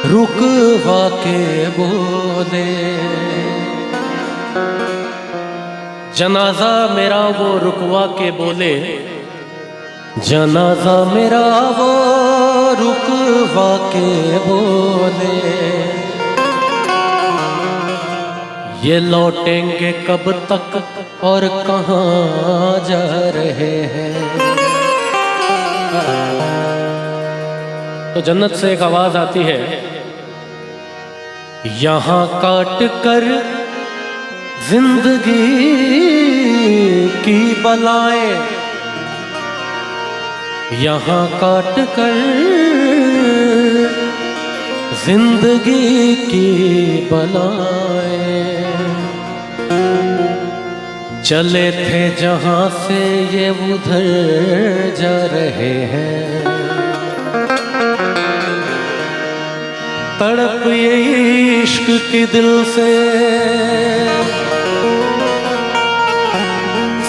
रुकवा के बोले। जनाजा मेरा वो रुकवा के बोले, जनाजा मेरा वो रुकवा के बोले, ये लौटेंगे कब तक और कहाँ जा रहे हैं। तो जन्नत से एक आवाज आती है, यहाँ काट कर जिंदगी की बलाएं, यहाँ काट कर जिंदगी की बलाएं, चले थे जहां से ये उधर जा रहे हैं। तड़प ये इश्क की दिल से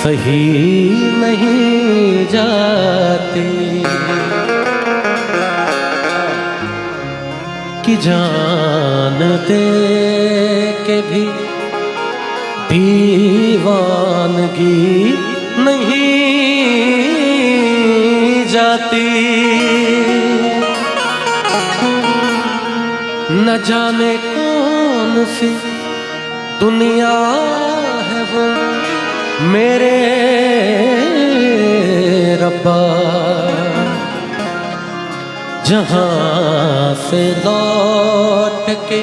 सही नहीं जाती, कि जान दे के भी दीवानगी नहीं जाती। न जाने कौन सी दुनिया है वो मेरे रब्बा, जहां से लौट के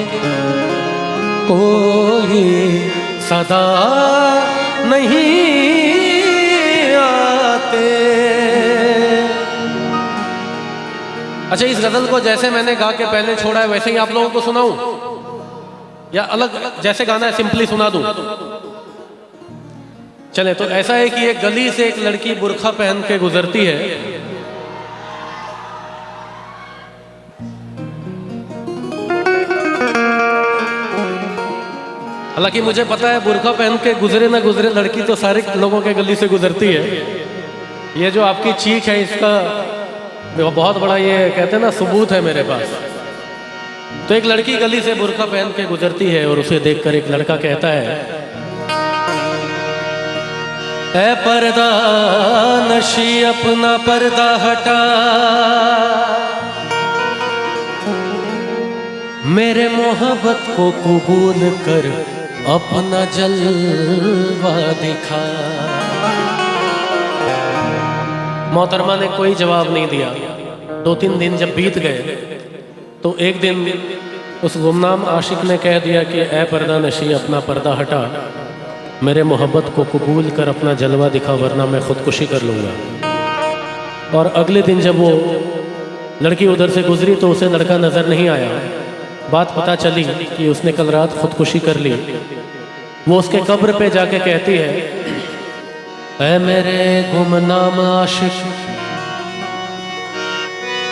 कोई सदा नहीं आते। अच्छा, इस गजल को जैसे मैंने गा के पहले छोड़ा है वैसे ही आप लोगों को सुनाऊं या अलग जैसे गाना है सिंपली सुना दूं? चले, तो ऐसा है कि एक गली से एक लड़की बुर्खा पहन के गुजरती है। हालांकि मुझे पता है बुर्खा पहन के गुजरे ना गुजरे लड़की तो सारे लोगों के गली से गुजरती है। ये जो आपकी चीख है इसका बहुत बड़ा, ये कहते हैं ना, सबूत है मेरे पास। तो एक लड़की गली से बुर्खा पहन के गुजरती है और उसे देखकर एक लड़का कहता है, ऐ पर्दा नशी अपना पर्दा हटा, मेरे मोहब्बत को कबूल कर अपना जलवा दिखा। मोहतरमा ने कोई जवाब नहीं दिया। 2-3 दिन जब बीत गए तो एक दिन उस गुमनाम आशिक ने कह दिया कि ऐ पर्दा नशी अपना पर्दा हटा, मेरे मोहब्बत को कबूल कर अपना जलवा दिखा, वरना मैं खुदकुशी कर लूँगा। और अगले दिन जब वो लड़की उधर से गुजरी तो उसे लड़का नज़र नहीं आया। बात पता चली कि उसने कल रात खुदकुशी कर ली। वो उसके कब्र पे जाके कहती है, ऐ मेरे गुमनाम आशिक,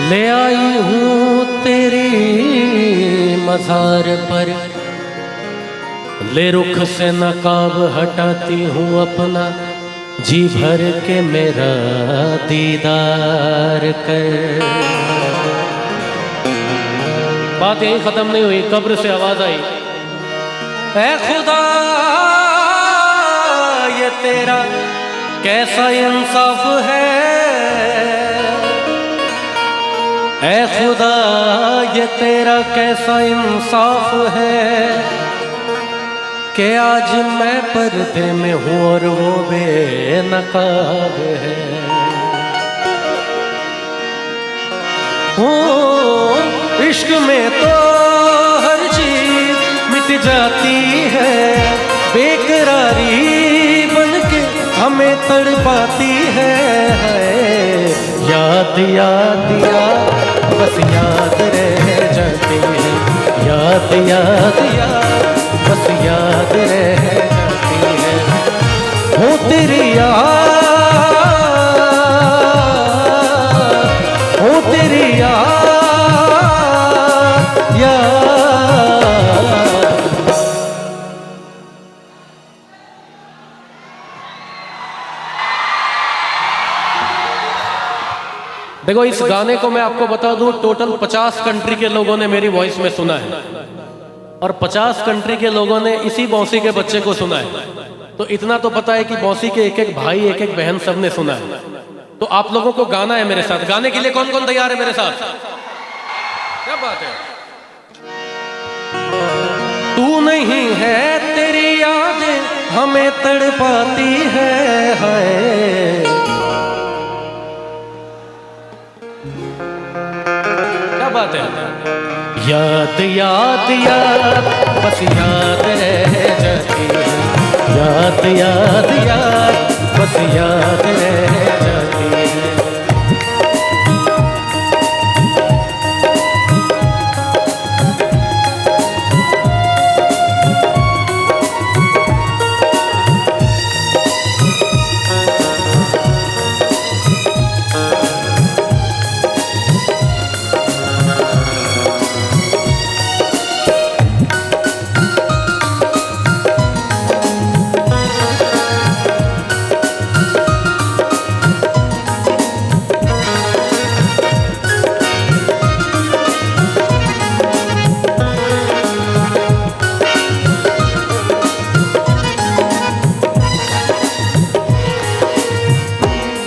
ले आई हूँ तेरी मज़ार पर, ले रुख से नकाब हटाती हूँ अपना, जी भर के मेरा दीदार कर। बात यही खत्म नहीं हुई, कब्र से आवाज आई, ऐ खुदा ये तेरा कैसा इंसाफ है, ऐ खुदा ये तेरा कैसा इंसाफ है, कि आज मैं पर्दे में हूँ और वो बेनकाब है। हो इश्क में तो हर चीज मिट जाती है, बेकरारी बनके हमें तड़पाती है। याद याद याद बस याद रह जाती है, याद याद याद बस याद रह जाती है। हो तेरी याद, हो तेरी याद, देखो इस गाने को मैं आपको बता दूं, टोटल 50 कंट्री के लोगों ने मेरी वॉइस में सुना है और 50 कंट्री के लोगों ने इसी बौसी के बच्चे को सुना है। तो इतना तो पता है कि बौसी के एक एक भाई एक एक बहन सब ने सुना है। तो आप लोगों को गाना है मेरे साथ। गाने के लिए कौन कौन तैयार है मेरे साथ? क्या बात है। तू नहीं है तेरी यादें हमें तड़पाती है, हाय क्या बात है। याद याद याद बस याद रह जाती है, याद याद याद बस याद रह जाती है।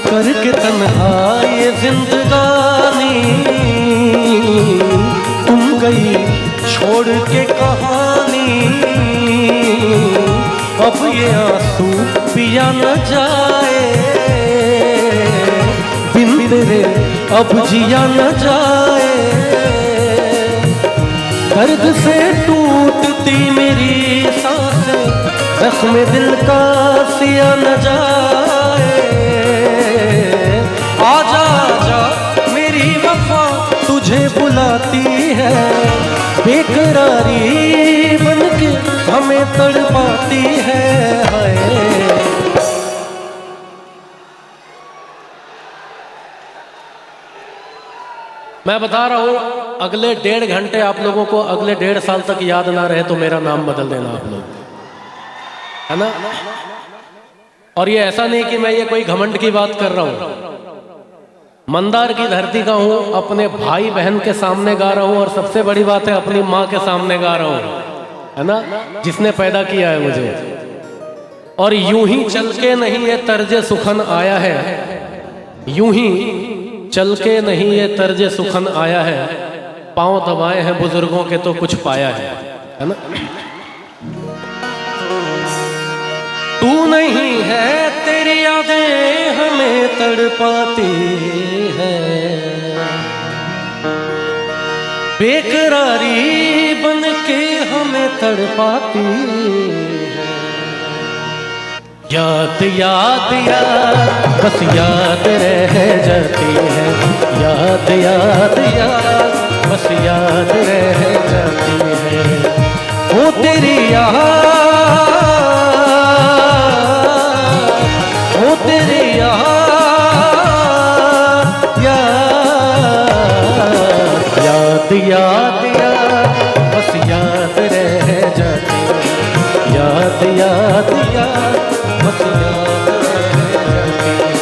करके तन्हा ये जिंदगानी तुम गई छोड़ के कहानी, अब ये आंसू पिया न जाए बिन तेरे अब जिया न जाए। दर्द से टूटती मेरी सांसें जख्म दिल का सिया न जाए। आजा आजा मेरी वफा तुझे बुलाती है, बेकरारी बनके हमें तड़पाती है, हाय। मैं बता रहा हूं अगले 1.5 घंटे आप लोगों को अगले 1.5 साल तक याद ना रहे तो मेरा नाम बदल देना आप लोग, है ना। और ये ऐसा नहीं कि मैं ये कोई घमंड की बात कर रहा हूं। मंदार की धरती का हूं, अपने भाई बहन के सामने गा रहा हूं और सबसे बड़ी बात है अपनी माँ के सामने गा रहा हूं, है ना, जिसने पैदा किया है मुझे। और यूं ही चल के नहीं ये तर्जे सुखन आया है, यूं ही चल के नहीं ये तर्जे सुखन आया है, पांव दबाए हैं बुजुर्गों के तो कुछ पाया है ना। तू नहीं है तेरी यादें हमें तड़पाती है, बेकरारी बन के हमें तड़पाती है। याद याद याद बस याद रह जाती है, याद याद याद बस याद रह जाती है। वो तेरी याद तेरी याद याद याद याद बस याद रह जाती है, याद याद याद बस याद रह जाती है।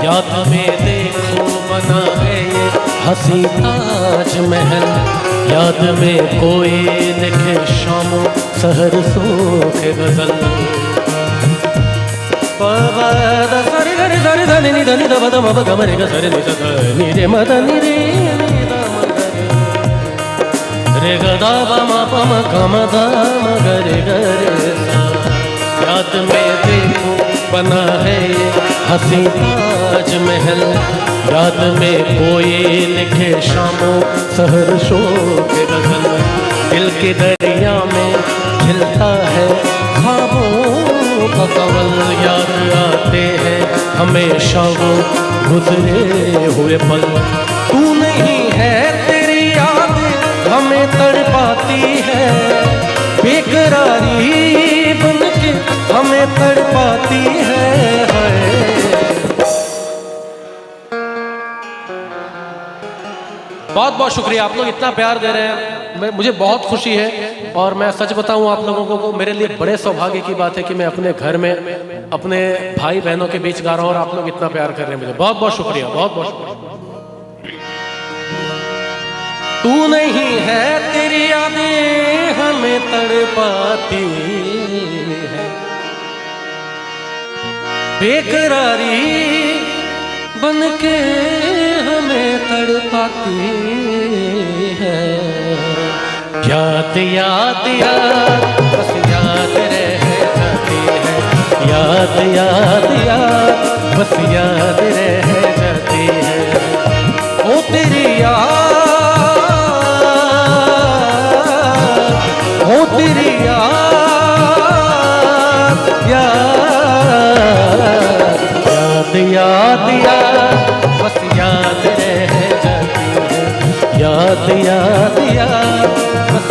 याद में देखो बना है ये हंसी ताज महल, याद में कोई लिखे शामों सहर सूखे गजल। सरि गरि सरि धनि नि धनि ध म प ग म रे ग सरि नि ध नि रे म ध नि रे रे ग ध प म प म ग म ध म ग रे ग रे सा। याद में देखो बना है ये हंसी ताजमहल, याद में कोई लिखे शामों सहर शोक गजल, दिल के दरिया में खिलता है ख्वाबों का कंवल, याद आते हैं हमेशा वो गुजरे हुए पल। तू नहीं है तेरी यादें हमें तड़पाती है, बेकरारी बनके हमें तड़पाती है। बहुत बहुत शुक्रिया, आप लोग इतना प्यार दे रहे हैं, मुझे बहुत खुशी है। और मैं सच बताऊं आप लोगों को, मेरे लिए बड़े सौभाग्य की बात है कि मैं अपने घर में अपने भाई बहनों के बीच गा रहा हूं और आप लोग इतना प्यार कर रहे हैं मुझे। बहुत बहुत शुक्रिया, बहुत बहुत शुक्रिया। तू नहीं है तेरी यादें हमें तड़पाती है, बेकरारी बनके हमें तड़पाती है। याद याद याद बस याद रह जाती है, याद याद याद बस याद रह जाती है। ओ तेरी याद, ओ तेरी याद, याद याद याद बस याद रह जाती है, याद याद याद बस